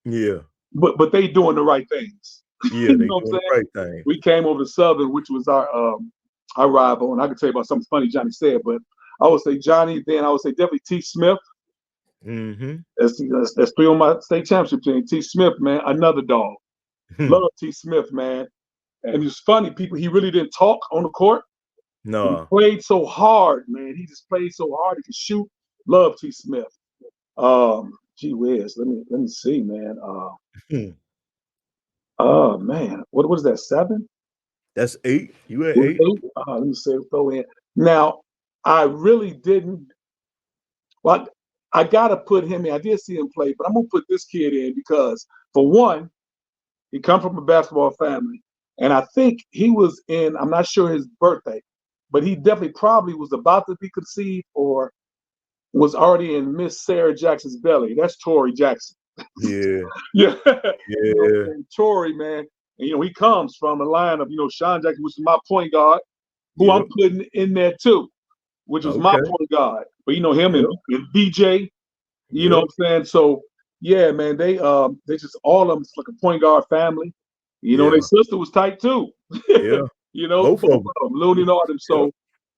S1: Yeah.
S2: But they doing the right things.
S1: Yeah.
S2: You
S1: They
S2: know what I'm
S1: doing
S2: saying?
S1: the right thing.
S2: We came over to Southern, which was our rival, and I could tell you about something funny Johnny said, but I would say Johnny, then I would say definitely T. Smith.
S1: Mm-hmm.
S2: That's 3 on my state championship team. T. Smith, man, another dog. Love T. Smith, man. And it's funny, he really didn't talk on the court. But he
S1: Nah.
S2: played so hard, man. He just played so hard. He could shoot. Love T. Smith. Gee whiz. Let me see, man. Oh man, what was that? 7?
S1: That's 8. You at
S2: Was
S1: 8?
S2: 8? Let me say throw in. Now, I really didn't. Well, I gotta put him in. I did see him play, but I'm gonna put this kid in because, for one, he come from a basketball family, and I think he was in. I'm not sure his birthday, but he definitely probably was about to be conceived or was already in Miss Sarah Jackson's belly. That's Torrey Jackson.
S1: Yeah.
S2: Yeah,
S1: Yeah.
S2: Torrey, man. And he comes from a line of Sean Jackson, which is my point guard, who I'm
S1: Yep.
S2: putting in there too, which was my
S1: Okay.
S2: point guard. But him
S1: Yep.
S2: and BJ. You know
S1: Yep.
S2: what I'm saying? So yeah, man, they just all of them it's like a point guard family. Their
S1: Yeah.
S2: sister was tight too.
S1: Yeah.
S2: Both
S1: Both
S2: of
S1: of them.
S2: them, Looney and Autumn.
S1: Yep.
S2: So,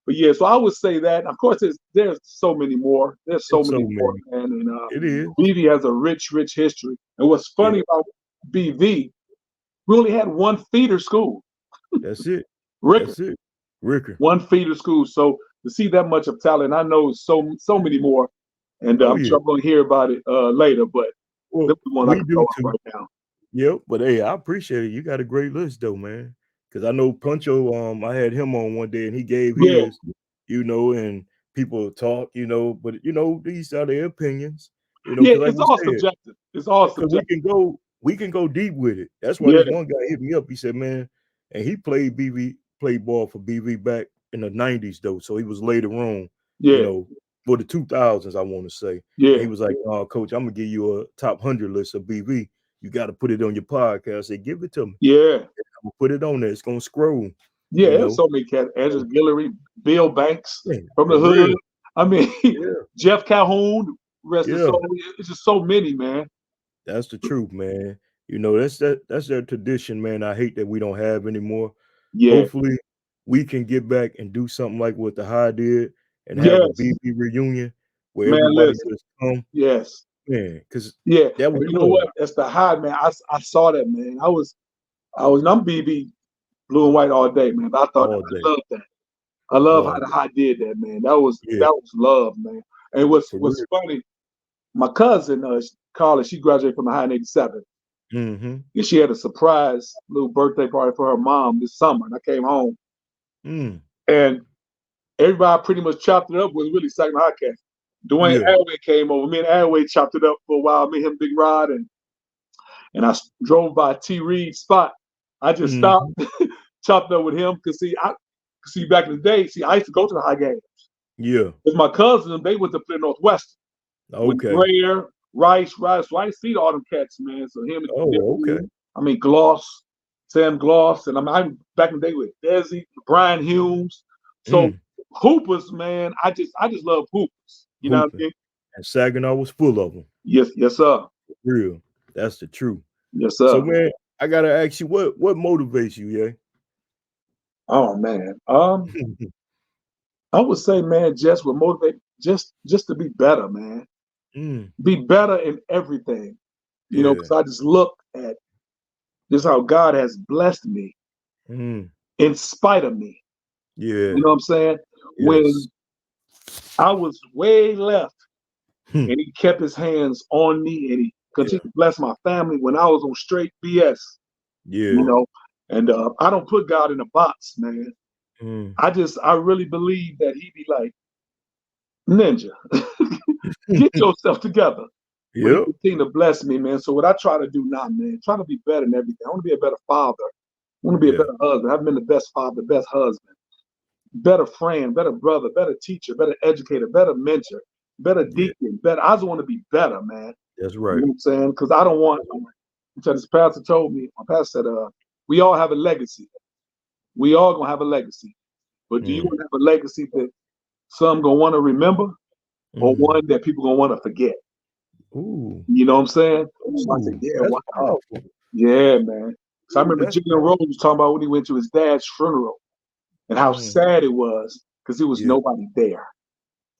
S2: but yeah, so I would say that. Of course, there's so many more. There's so
S1: It's so
S2: many more,
S1: many.
S2: man. And
S1: It is.
S2: BV has a rich history. And what's
S1: Yeah.
S2: funny about BV, we only had one feeder school,
S1: That's it.
S2: Ricker,
S1: That's it. Ricker.
S2: one feeder school. So to see that much of talent, I know so many more. And
S1: Oh
S2: I'm
S1: yeah.
S2: sure I'm going to hear about it later. But
S1: Well,
S2: this is one I
S1: we
S2: can
S1: do
S2: throw out
S1: too.
S2: right now.
S1: Yep. But hey, I appreciate it. You got a great list though, man. Because I know Puncho, I had him on one day and he gave
S2: Yeah,
S1: his, and people talk, but these are their opinions,
S2: yeah,
S1: because like
S2: it's
S1: we
S2: all
S1: said,
S2: subjective. It's all
S1: because we
S2: subjective.
S1: can go deep with it. That's why
S2: Yeah,
S1: this one guy hit me up. He said, man, and he played ball for BV back in the 90s though. So he was later on, you
S2: yeah,
S1: know, for the 2000s, I want to say. And
S2: yeah,
S1: he was like, oh, coach, I'm gonna give you a top 100 list of BV. You got to put it on your podcast. I said, give it to me.
S2: yeah.
S1: I'm gonna put it on there. It's gonna scroll,
S2: Yeah,
S1: you
S2: there's
S1: know.
S2: so many cats. Andrew Guillory, Bill Banks
S1: Yeah,
S2: from the
S1: for
S2: hood.
S1: real.
S2: I mean,
S1: Yeah,
S2: Jeff Calhoun, rest his
S1: yeah.
S2: soul. It's just so many, man.
S1: That's the truth, man. That's their tradition, man. I hate that we don't have anymore.
S2: Yeah,
S1: Hopefully, we can get back and do something like what the High did and have a
S2: yes,
S1: BB reunion where
S2: man.
S1: everybody
S2: Listen,
S1: just come,
S2: yes,
S1: man, because
S2: yeah.
S1: that was
S2: And you know
S1: love
S2: what? That's the high, man. I saw that, man. I'm BB blue and white all day, man. But
S1: all
S2: I
S1: day,
S2: love that. I love how
S1: all
S2: the
S1: day.
S2: high did that, man. That
S1: Yeah,
S2: was love, man. And
S1: for
S2: what's
S1: real.
S2: funny, my cousin, Carla, she graduated from the high in '87.
S1: Mm-hmm.
S2: And she had a surprise little birthday party for her mom this summer. And I came home
S1: Mm.
S2: and everybody pretty much chopped it up with really second podcast. Dwayne
S1: Yeah.
S2: Adway came over. Me and Adway chopped it up for a while. Me, him, Big Rod, and I drove by T. Reed's spot. I just stopped,
S1: Mm-hmm.
S2: chopped up with him because see back in the day, I used to go to the high game.
S1: Yeah.
S2: With my cousin, they went to play Northwestern with
S1: Okay.
S2: Greer, Rice. So I used to see all them cats, man. So him
S1: Oh, okay.
S2: and Gloss, Sam Gloss, and I'm back in the day with Desi, Brian Humes. So
S1: Mm.
S2: hoopers, man, I just love hoopers. You know what I
S1: Hooping.
S2: mean?
S1: And Saginaw was full of them.
S2: Yes, sir.
S1: Real. That's the truth.
S2: Yes,
S1: So,
S2: sir.
S1: man, I gotta ask you, what motivates you, yeah?
S2: Oh man. I would say, man, just would motivate just to be better, man.
S1: Mm.
S2: Be better in everything.
S1: Yeah.
S2: Because I just look at just how God has blessed me
S1: Mm.
S2: in spite of me. You
S1: Yeah.
S2: know what I'm saying?
S1: Yes.
S2: When I was way left
S1: Hmm.
S2: and he kept his hands on me and he
S1: Yeah.
S2: continued to bless my family when I was on straight BS, you
S1: Yeah.
S2: know. And I don't put God in a box, man.
S1: Mm.
S2: I really believe that he be like, Ninja, get yourself together. But he
S1: Yep.
S2: continue to bless me, man. So what I try to do now, man, try to be better in everything. I want to be a better father. I want to be a
S1: Yeah.
S2: better husband. I've been the best father, best husband, better friend, better brother, better teacher, better educator, better mentor, better
S1: Yeah.
S2: deacon, better. I just want to be better, man.
S1: That's
S2: You know
S1: right.
S2: what I'm saying? Because I don't want. So this pastor told me. My pastor said, "We all have a legacy. We all gonna have a legacy. But do you
S1: Mm.
S2: want to have a legacy that some gonna want to remember, or
S1: Mm.
S2: one that people gonna want to forget?"
S1: Ooh.
S2: You know what I'm saying? So I said,
S1: Ooh.
S2: "Yeah,
S1: That's
S2: wow,
S1: powerful.
S2: yeah, man." So I
S1: Ooh.
S2: remember Jalen Rose was talking about when he went to his dad's funeral and how
S1: Mm.
S2: sad it was because there was
S1: Yeah.
S2: nobody there.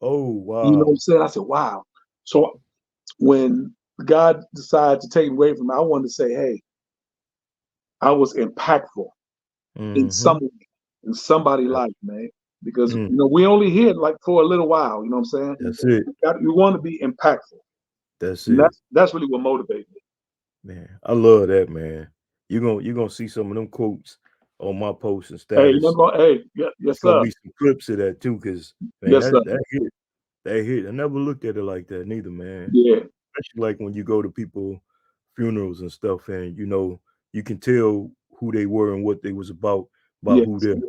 S1: Oh,
S2: You know what I'm
S1: wow.
S2: saying? I said, "Wow." So when God decided to take me away from me, I wanted to say, "Hey, I was impactful in
S1: Mm-hmm.
S2: some way, in somebody's life, man." Because
S1: Mm.
S2: we only here like for a little while. You know what I'm saying?
S1: That's it.
S2: You want to be impactful,
S1: That's
S2: and
S1: it.
S2: that's really what motivated me.
S1: Man, I love that, man. You're gonna see some of them quotes on my post and
S2: Hey,
S1: status.
S2: hey, yeah,
S1: It's
S2: yes,
S1: gonna
S2: sir,
S1: be some clips of that too, cause man,
S2: yes, sir,
S1: that hit. That hit. I never looked at it like that neither, man.
S2: yeah,
S1: Especially like when you go to people funerals and stuff, and you can tell who they were and what they was about who
S2: yes,
S1: they're.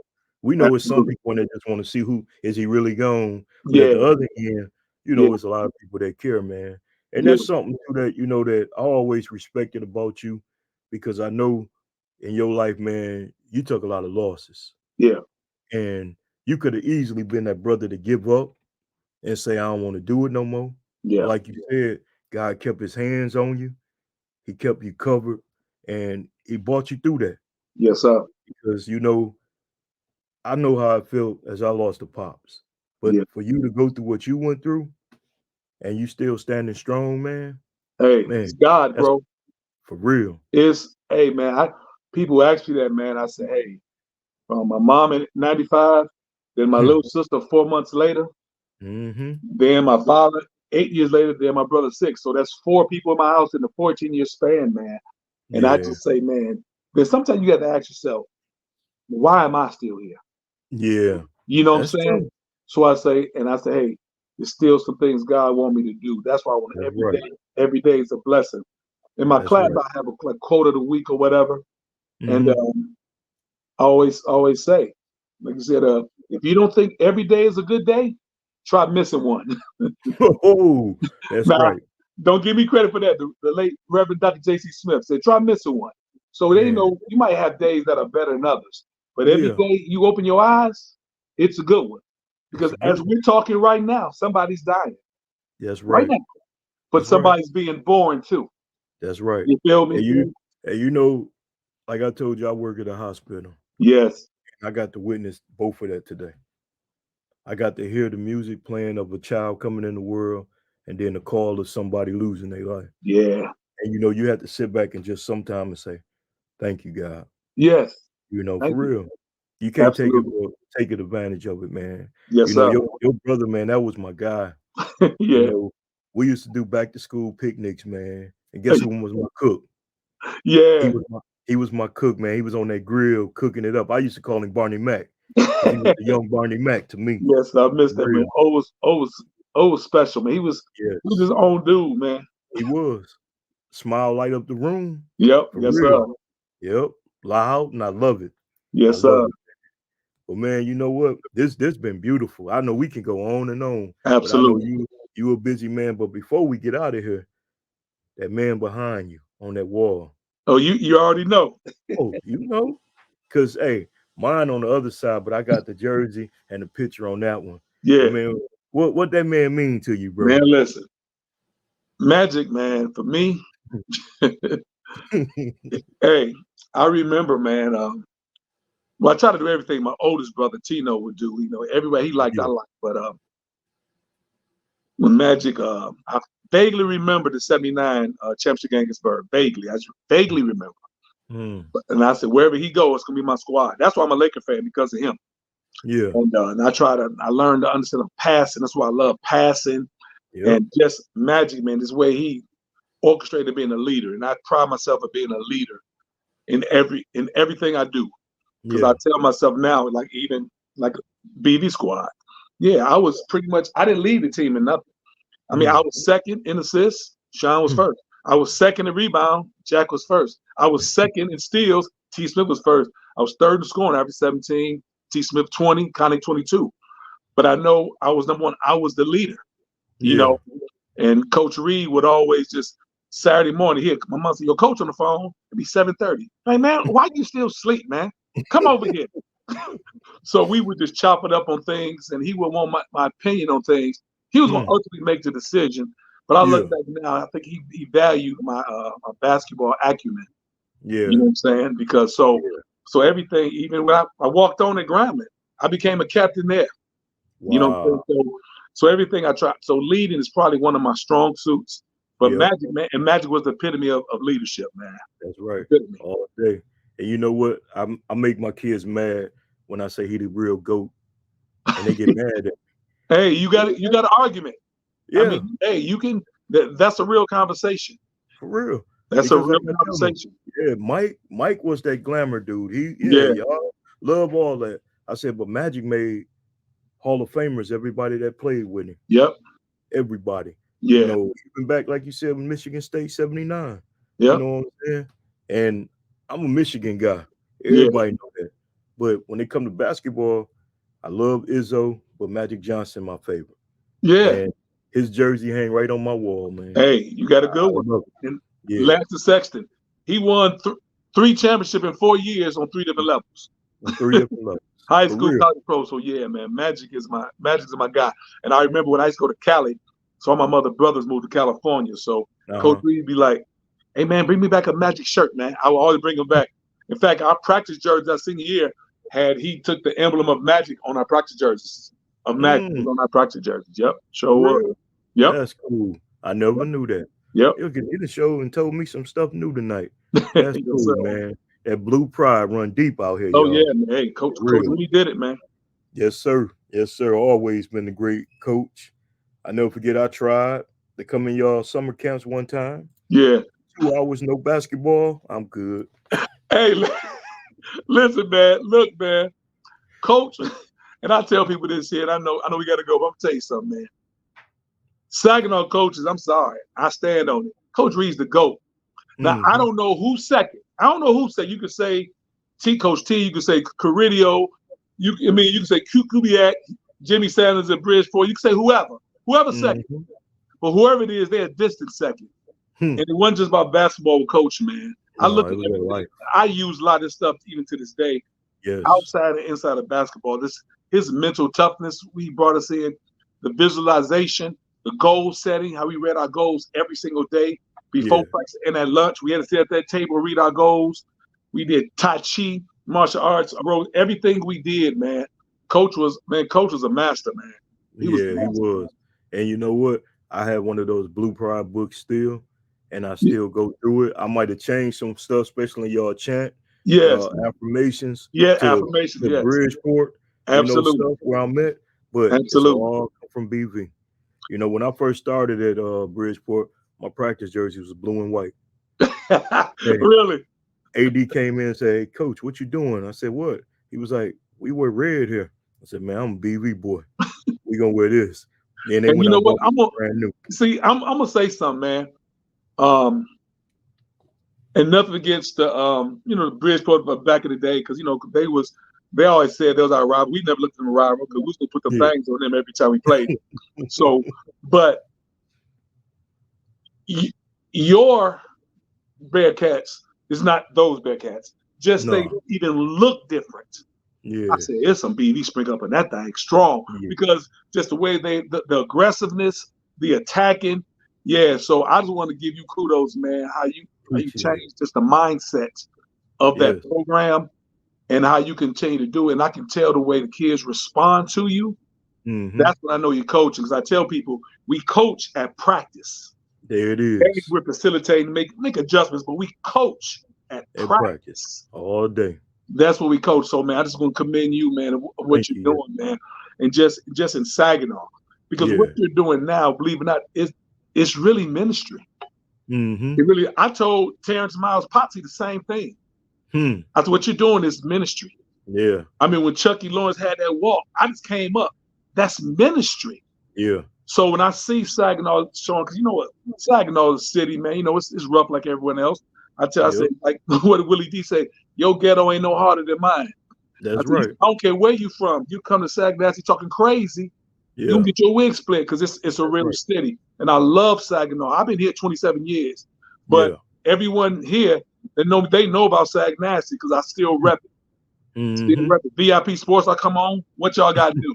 S1: We know it's some
S2: absolutely,
S1: people that just want to see who is he really gone, but at
S2: yeah,
S1: the other end,
S2: yeah,
S1: it's a lot of people that care, man. And
S2: yeah,
S1: that's something too that that I always respected about you, because I know in your life, man, you took a lot of losses,
S2: yeah,
S1: and you could have easily been that brother to give up and say, I don't want to do it no more. But
S2: yeah,
S1: like you said, God kept his hands on you. He kept you covered, and he brought you through that.
S2: yes, sir,
S1: Because I know how I felt as I lost the pops. But
S2: yeah.
S1: for you to go through what you went through and you still standing strong,
S2: Hey, it's
S1: man,
S2: God,
S1: that's
S2: bro.
S1: for real.
S2: It's hey, man. People ask me that, man. I say, hey, my mom in '95, then my little sister 4 months later,
S1: Mm-hmm.
S2: then my father 8 years later, then my brother 6. So that's 4 people in my house in a 14-year span, man. And I
S1: Yeah.
S2: just say, man, then sometimes you have to ask yourself, why am I still here?
S1: Yeah.
S2: You know what I'm
S1: That's
S2: saying?
S1: true.
S2: So I say, hey, there's still some things God want me to do. That's why I want
S1: That's
S2: every
S1: right.
S2: day. Every day is a blessing. In my
S1: That's
S2: class,
S1: right.
S2: I have a like, quote of the week or whatever, and
S1: Mm-hmm.
S2: I always say, like you said, if you don't think every day is a good day, try missing one.
S1: Oh, that's
S2: Now,
S1: right.
S2: don't give me credit for that. The late Reverend Dr. J.C. Smith said, try missing one. So they
S1: Man.
S2: know you might have days that are better than others, but every
S1: Yeah.
S2: day you open your eyes, it's a good one.
S1: It's
S2: Because
S1: a good
S2: as
S1: one.
S2: we're talking right now, somebody's dying
S1: That's
S2: right
S1: right.
S2: now, but
S1: That's right.
S2: somebody's being born too.
S1: That's right.
S2: You feel
S1: And
S2: me?
S1: like I told you, I work at a hospital.
S2: Yes.
S1: I got to witness both of that today. I got to hear the music playing of a child coming in the world, and then the call of somebody losing their life.
S2: Yeah.
S1: And you have to sit back and just sometime and say, "Thank you, God."
S2: Yes.
S1: For
S2: Thank you.
S1: real. You can't
S2: Absolutely.
S1: take it advantage of it, man.
S2: Yes, sir.
S1: Your brother, man, that was my guy. You
S2: Yeah.
S1: know, we used to do back to school picnics, man. And guess who was my cook? He
S2: Yeah.
S1: was my he was my cook, man. He was on that grill cooking it up. I used to call him Barney Mac because he was the young Barney Mac to me.
S2: Yes, I missed
S1: For
S2: that man.
S1: real.
S2: O was special, man. He was
S1: Yes,
S2: his own dude, man.
S1: he was. Smile light up the room.
S2: Yep.
S1: For
S2: Yes,
S1: real.
S2: sir.
S1: Yep. Loud, and I love it. I
S2: Yes,
S1: love
S2: sir.
S1: it. But man, you know what? This been beautiful. I know we can go on and on, but I know
S2: Absolutely.
S1: you a busy man. But before we get out of here, that man behind you on that wall.
S2: Oh, you already know.
S1: Oh, because hey, mine on the other side, but I got the jersey and the picture on that one. But
S2: Yeah,
S1: man, what that man mean to you,
S2: man.
S1: bro?
S2: Listen, Magic, man. For me, hey, I remember, man. Well, I try to do everything my oldest brother Tino would do. Everywhere he liked, I
S1: Yeah,
S2: liked. But when Magic, I vaguely remember the '79 championship game against Bird. Vaguely, I just vaguely remember.
S1: Mm.
S2: And I said, wherever he goes, it's gonna be my squad. That's why I'm a Laker fan, because of him.
S1: Yeah.
S2: And I learned to understand passing. That's why I love passing.
S1: Yep.
S2: And just Magic, man, this way he orchestrated being a leader. And I pride myself of being a leader in everything I do. Because
S1: Yeah.
S2: I tell myself now, like even like BV squad, yeah, I was pretty much, I didn't lead the team in nothing. I mean, I was second in assists, Sean was first. I was second in rebound, Jack was first. I was second in steals, T. Smith was first. I was third in scoring, average 17, T. Smith 20, Connie 22. But I know I was number one. I was the leader, you
S1: Yeah.
S2: know. And Coach Reed would always just Saturday morning, here, my mom said, your coach on the phone, it'd be 7:30. Hey man, why you still sleep, man? Come over here. So we would just chop it up on things, and he would want my opinion on things. He was going to ultimately make the decision. But I look
S1: Yeah.
S2: back now, I think he valued my basketball acumen.
S1: Yeah.
S2: You know what I'm saying? Because so everything, even when I walked on at Grambling, I became a captain there. You know what I'm
S1: Wow.
S2: saying? So everything I try. So leading is probably one of my strong suits. But
S1: Yep.
S2: Magic, man, and Magic was the epitome of leadership, man.
S1: That's right.
S2: Epitome.
S1: All day. And you know what? I make my kids mad when I say he the real GOAT, and they get mad at me.
S2: Hey, you got an argument. I
S1: Yeah,
S2: mean, hey, you can. That's a real conversation.
S1: for real.
S2: That's a
S1: Because like
S2: real
S1: I tell them,
S2: conversation.
S1: yeah, Mike was that glamour dude.
S2: Yeah.
S1: Y'all love all that. I said, but Magic made Hall of Famers, everybody that played with him.
S2: Yep.
S1: Everybody. You
S2: Yeah.
S1: know, even back, like you said, with Michigan State 79. You
S2: Yep.
S1: know what I'm saying? And I'm a Michigan guy.
S2: Yeah.
S1: Everybody know that. But when it come to basketball, I love Izzo, but Magic Johnson my favorite.
S2: Yeah.
S1: And his jersey hang right on my wall, man.
S2: Hey, you got a
S1: I
S2: good one.
S1: love it.
S2: And
S1: Yeah.
S2: Lance Sexton, he won 3 championships in 4 years on 3 different levels.
S1: On 3 different levels.
S2: High
S1: For
S2: school,
S1: real.
S2: college, pro. So yeah, man, Magic is my guy. And I remember when I used to go to Cali, so all my mother brothers moved to California. So Coach
S1: Uh-huh.
S2: Reed be like, "Hey man, bring me back a Magic shirt, man." I will always bring him back. In fact, our practice jerseys our senior year he took the emblem of Magic on our practice jerseys. Of Magic was
S1: Mm,
S2: on our practice jerseys. Yep,
S1: for
S2: sure was.
S1: real.
S2: Yep,
S1: That's cool. I never knew that.
S2: yep.
S1: He did a show and told me some stuff new tonight. That's
S2: Yes,
S1: cool,
S2: sir.
S1: man. That blue pride run deep out here,
S2: Oh yeah,
S1: y'all.
S2: man. Hey,
S1: For
S2: Coach
S1: real.
S2: Reed did it, man.
S1: Yes, sir. Yes, sir. Always been a great coach. I never forget I tried to come in y'all summer camps one time.
S2: Yeah.
S1: 2 hours, no basketball. I'm good.
S2: Hey, listen, man. Look, man. Coach, and I tell people this here, and I know we got to go, but I'm gonna tell you something, man. Saginaw coaches, I'm sorry, I stand on it. Coach Reed's the GOAT. Now I
S1: Mm-hmm.
S2: don't know who's second. I don't know who's second. You could say Coach T. You could say Caridio. You can say Kubiak, Jimmy Sanders, and Bridgeport. You can say whoever second.
S1: Mm-hmm.
S2: But whoever it is, they're a distant second.
S1: Hmm.
S2: And it wasn't just about basketball with Coach, man. I
S1: No,
S2: look
S1: it
S2: at
S1: was their
S2: everything.
S1: life.
S2: I use a lot of this stuff even to this day,
S1: Yes.
S2: outside and inside of basketball. His mental toughness, he brought us in, the visualization, the goal setting, how we read our goals every single day before
S1: Yeah.
S2: practice and at lunch. We had to sit at that table, read our goals. We did Tai Chi, martial arts, I wrote everything we did, man. Coach was a master, man. He was a
S1: Yeah, he
S2: master.
S1: was. And you know what? I had one of those Blue Pride books still, and I
S2: Yeah,
S1: still go through it. I might have changed some stuff, especially in y'all chant,
S2: yes.
S1: affirmations
S2: Yeah,
S1: to
S2: affirmation,
S1: the
S2: yes.
S1: Bridgeport,
S2: Absolutely.
S1: stuff where I'm at. But it's
S2: Absolutely.
S1: all come from BV. You know, when I first started at Bridgeport, my practice jersey was blue and white. And
S2: Really?
S1: AD came in and said, "Hey, coach, what you doing?" I said, "What?" He was like, "We wear red here." I said, "Man, I'm a BV boy. We gonna wear this." Then they
S2: And you
S1: went out
S2: know
S1: and
S2: what?
S1: bought me brand new.
S2: I'm gonna say something, man. Um, and nothing against the Bridgeport back in the day, because they always said they was our rival. We never looked at them as a rival because we used to put the
S1: Yeah.
S2: bangs on them every time we played. So, but your Bearcats is not those Bearcats. Just they
S1: No.
S2: even look different. I
S1: Yeah.
S2: said, there's some BV spring up in that thing strong,
S1: Yeah.
S2: because just the way the aggressiveness, the attacking. Yeah, so I just want to give you kudos, man, how you
S1: Appreciate it.
S2: change just the mindset of that
S1: Yes.
S2: program and how you continue to do it. And I can tell the way the kids respond to you. That's when I know you're coaching. Because I tell people we coach at practice.
S1: There it
S2: Hey,
S1: is.
S2: we're facilitating, make adjustments, but we coach at
S1: At practice
S2: practice.
S1: all day.
S2: That's what we coach. So, man, I just want to commend you, man, of what
S1: Thank
S2: you're
S1: you.
S2: doing, man, and just in Saginaw, because what
S1: Yeah.
S2: you're doing now, believe it or not, it's really ministry. It really. I told Terrence Miles Potsy the same thing. I said, what you're doing is ministry.
S1: Yeah.
S2: I mean, when Chucky Lawrence had that walk, I just came up. That's ministry.
S1: Yeah.
S2: So when I see Saginaw showing, because you know what, Saginaw is a city, man. You know, it's rough like everyone else. I say,
S1: Yep.
S2: like what did Willie D say? Your ghetto ain't no harder than mine. I
S1: That's
S2: said,
S1: right.
S2: I don't care where you from. You come to Saginaw, you talking crazy, you can
S1: Yeah.
S2: get your wig split because it's a
S1: That's
S2: real
S1: right.
S2: city. And I love Saginaw. I've been here 27 years, but
S1: Yeah.
S2: everyone here they know about Saginaw because I still rep it. Still rep it. VIP Sports, I come on. What y'all got to do?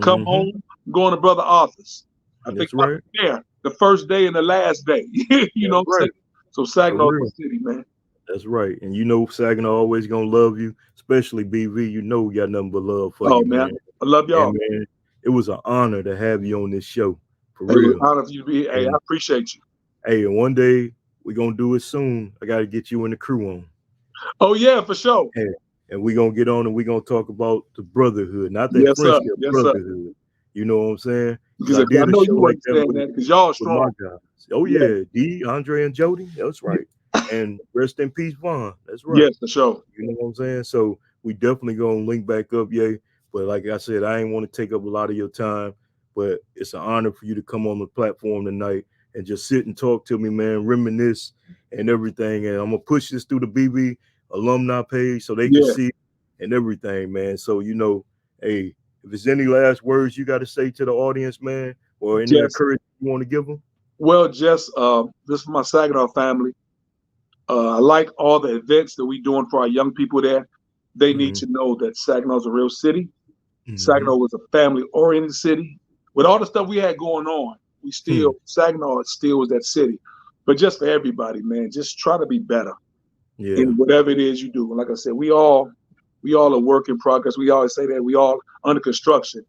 S2: Come home, go on to Brother Arthur's. I think
S1: That's
S2: I
S1: right.
S2: was there the first day and the last day. You know
S1: That's
S2: what I'm
S1: right.
S2: saying? So
S1: For
S2: Saginaw is
S1: real.
S2: my city, man.
S1: That's right. And you know Saginaw always gonna love you, especially BV. You know we got nothing but love for
S2: Oh
S1: you,
S2: man,
S1: man.
S2: I love
S1: And
S2: y'all.
S1: man, it was an honor to have you on this show. For
S2: It was
S1: real.
S2: an honor for you to be. Hey, I
S1: And
S2: appreciate you.
S1: hey, and one day we're gonna do it soon. I gotta get you and the crew on.
S2: Oh yeah, for sure.
S1: Hey, and we're gonna get on and we're gonna talk about the brotherhood, not that
S2: Yes sir.
S1: friendship,
S2: Yes sir.
S1: brotherhood. You know what I'm saying? Because
S2: Because
S1: I
S2: I
S1: did a
S2: know
S1: show
S2: you
S1: like that
S2: understand that because y'all
S1: with my
S2: strong.
S1: guys. Oh
S2: Yeah.
S1: yeah, D, Andre, and Jody. That's right. And rest in peace, Vaughn. That's right.
S2: Yes, for sure.
S1: You know what I'm saying? So we definitely gonna link back up, yay. But like I said, I ain't want to take up a lot of your time, but it's an honor for you to come on the platform tonight and just sit and talk to me, man, reminisce and everything. And I'm gonna push this through the BB alumni page so they can
S2: Yeah.
S1: see it and everything, man. So hey, if there's any last words you got to say to the audience, man, or any
S2: Just
S1: encouragement you want to give them.
S2: just this is my Saginaw family. I like all the events that we doing for our young people there. They need
S1: Mm-hmm.
S2: to know that Saginaw is a real city.
S1: Mm-hmm.
S2: Saginaw was a family-oriented city. With all the stuff we had going on, Saginaw still was that city. But just for everybody, man, just try to be better
S1: Yeah.
S2: in whatever it is you do. And like I said, we all a work in progress. We always say that we all under construction.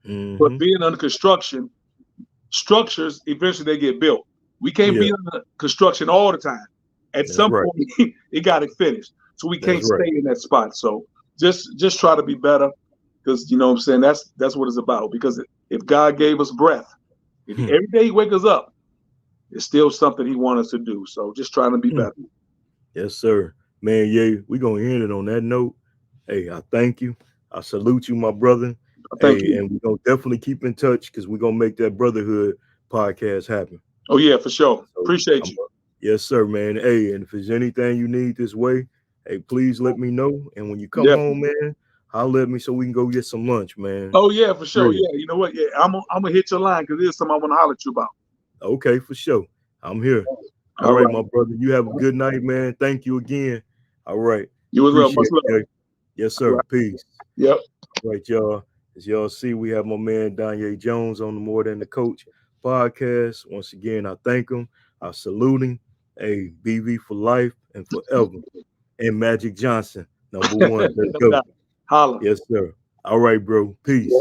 S2: But
S1: Mm-hmm.
S2: being under construction, structures eventually they get built. We can't
S1: Yeah.
S2: be under construction all the time. At
S1: That's
S2: some
S1: right.
S2: point, it got to finish. So we
S1: That's
S2: can't
S1: right.
S2: stay in that spot. So just try to be better, because you know what I'm saying. That's what it's about. Because if God gave us breath, if
S1: Hmm.
S2: every day He wake us up, it's still something He wants us to do. So just trying to be
S1: Hmm.
S2: better.
S1: Yes, sir. Man, yeah, we gonna end it on that note. Hey, I thank you. I salute you, my brother.
S2: Thank
S1: Hey,
S2: you.
S1: and we're gonna definitely keep in touch because we're gonna make that brotherhood podcast happen.
S2: Oh yeah, for sure.
S1: So
S2: Appreciate
S1: I'm
S2: you.
S1: yes, sir, man. Hey, and if there's anything you need this way, hey, please let me know. And when you come
S2: Definitely.
S1: home, man, holler at me so we can go get some lunch, man.
S2: Oh yeah, for sure.
S1: Real.
S2: Yeah, you know what? Yeah, I'm gonna hit your line because there's something I want to holler at you about.
S1: Okay, for sure. I'm here. All
S2: All
S1: right,
S2: right.
S1: my brother. You have a good night, man. Thank you again. All right.
S2: You as well. Much
S1: Appreciate it,
S2: love.
S1: Jay. Yes,
S2: All
S1: sir.
S2: right.
S1: Peace.
S2: Yep.
S1: All right, y'all. As y'all see, we have my man Donyea Jones on the More Than the Coach podcast. Once again, I thank him. I salute him. Hey, BV for life and forever. And Magic Johnson, number one. Let's
S2: No
S1: go.
S2: doubt. Holla.
S1: Yes, sir. All right, bro. Peace.